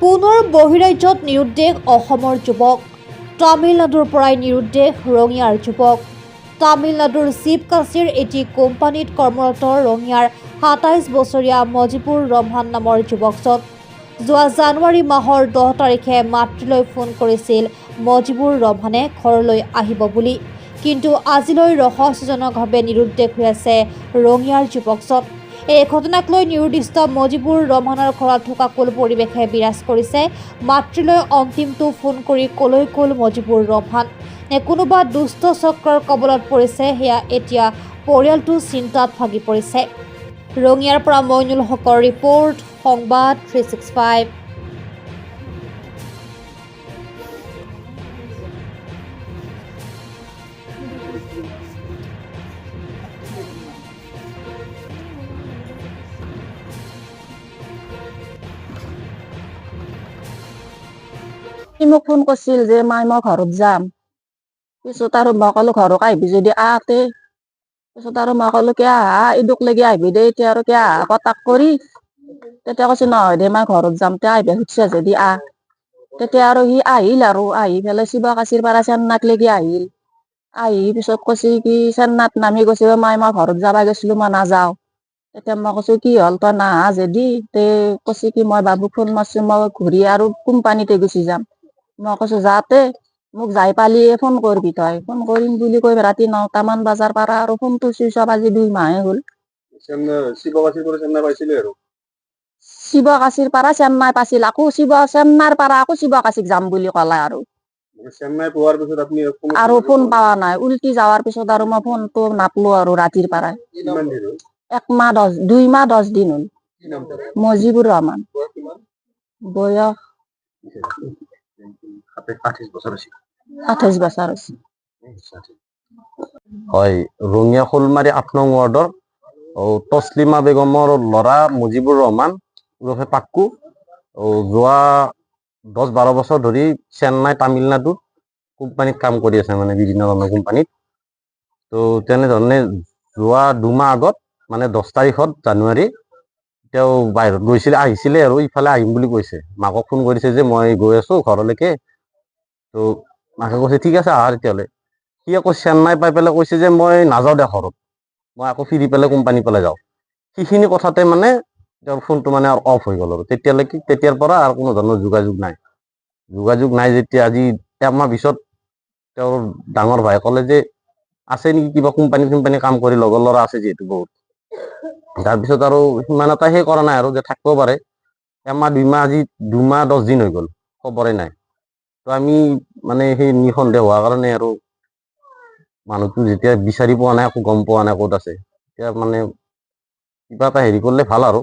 পুনৰ বহিৰাজ্যত নিৰুদ্দেশ অসমৰ যুৱক। তামিলনাডুৰ পৰাই নিৰুদ্দেশ ৰঙিয়াৰ যুৱক। তামিলনাডুৰ শিৱকাশীৰ এটি কোম্পানীত কৰ্মৰত ৰঙিয়াৰ ২৭ বছৰীয়া মজিবুৰ ৰহমান নামৰ যুৱকজন। যোৱা জানুৱাৰী মাহৰ ১০ তাৰিখে মাতৃলৈ ফোন কৰিছিল মজিবুৰ ৰহমানে ঘৰলৈ আহিব বুলি। কিন্তু আজিলৈ ৰহস্যজনকভাৱে নিৰুদ্দেশ হৈ আছে ৰঙিয়াৰ যুৱকজন। এই ঘটনাক লৈ নিৰুদ্দিষ্ট মজিবুৰ ৰহমানৰ ঘৰত শোকাকুল পৰিৱেশে বিৰাজ কৰিছে। মাতৃলৈ অন্তিমটো ফোন কৰি কলৈ গ'ল মজিবুৰ ৰহমান? নে কোনোবা দুষ্ট চক্ৰৰ কবলত পৰিছে? সেয়া এতিয়া পৰিয়ালটো চিন্তাত ভাগি পৰিছে। ৰঙিয়াৰ পৰা মইনুল হকৰ ৰিপৰ্ট, সংবাদ 365। সি মোক ফোন কৰিছিল যে মাই মই ঘৰত যাম। পিছত আৰু মই ক'লো ঘৰক আহিবি যদি আহতে। পিছত আৰু মই ক'লো কিয় আহা, ইদুক লাগি আহিবি দে এতিয়া আৰু কিয় আহা কটাক কৰি। তেতিয়া কৈছে নহয় দে মই ঘৰত যাম, তে আহিব খুজিছা যদি আহ। তেতিয়া আৰু সি আহিল আৰু আহি পেলাই শিৱকাশীৰ পৰা চেন্নাইক লাগি আহিল। আহি পিছত কৈছে কি চেন্নাইত নামি কৈছে মাই মই ঘৰত যাবা গৈছিলো, মই নাযাওঁ। তেতিয়া মই কৈছো কি হ'ল তই নাহা যদি? তে কৈছে কি মই বাবুক ফোন মাৰছো, মই ঘূৰি আৰু কোম্পানীতে গুচি যাম। মই কৈছো যাতে মোক যাই পালি ফোন কৰিবি, তই ফোন কৰিম বুলি কৈ ৰাতি ৯টামান বজাৰ পৰা আৰু ফোনটো চুইচ অফ। আজি 2 মাহে হ'ল। শিৱকাশীৰ পৰা চেন্নাই পাইছিলে আৰু শিৱকাশীৰ পৰা চেন্নাই পাইছিল, আকৌ চেন্নাইৰ পৰা আকৌ শিৱকাশীক যাম বুলি ক'লে আৰু চেন্নাই পোৱাৰ পিছত আপুনি আৰু ফোন পোৱা নাই। উল্টি যাৱাৰ পিছত আৰু মই ফোনটো নাপলো আৰু ৰাতিৰ পৰাই। কিমান দিন হ'ল? 2 মাহ 10 দিন হ'ল। কি নাম তাৰে? মজিবুৰ ৰহমান। বয়স কিমান? বয়স 28 বছৰ আছিল। 28 বছৰ হৈছে। হয়, ৰঙিয়া শোলমাৰী ৮ নং ৱাৰ্ডৰ তছলিমা বেগমৰ ল'ৰা মুজিবুৰ ৰহমান ওৰফে পাক্কু যোৱা 10-12 বছৰ ধৰি চেন্নাই তামিলনাডু কোম্পানীত কাম কৰি আছে, মানে বিভিন্ন ধৰণৰ কোম্পানীত। তো তেনেধৰণে যোৱা 2 মাহ আগত মানে 10 তাৰিখত জানুৱাৰী তেওঁ বাহিৰত গৈছিলে, আহিছিলে আৰু ইফালে আহিম বুলি কৈছে। মাকক ফোন কৰিছে যে মই গৈ আছো ঘৰলৈকে। তো মাকে কৈছে ঠিক আছে আহা তেতিয়াহ'লে। সি আকৌ চেন্নাই পাই পেলাই কৈছে যে মই নাযাওঁ দে ঘৰত, মই আকৌ ফিৰি পেলাই কোম্পানী পেলাই যাওঁ। সেইখিনি কথাতে মানে তেওঁৰ ফোনটো মানে অফ হৈ গ'ল আৰু তেতিয়াৰ পৰা আৰু কোনো ধৰণৰ যোগাযোগ নাই। যেতিয়া আজি 1 মাহ পিছত তেওঁৰ ডাঙৰ ভাই ক'লে যে আছে নেকি কিবা কোম্পানী কাম কৰি, লগৰ ল'ৰা আছে যিহেতু বহুত। তাৰপিছত আৰু সিমান এটা সেই কৰা নাই আৰু যে থাকিব পাৰে। 1 মাহ 2 মাহ, আজি 2 মাহ 10 দিন হৈ গ'ল, খবৰে নাই। তো আমি মানে সেই নিঃসন্দেহ হোৱাৰ কাৰণে আৰু মানুহটো যেতিয়া বিচাৰি পোৱা নাই, একো গম পোৱা নাই ক'ত আছে, এতিয়া মানে কিবা এটা হেৰি কৰিলে ভাল আৰু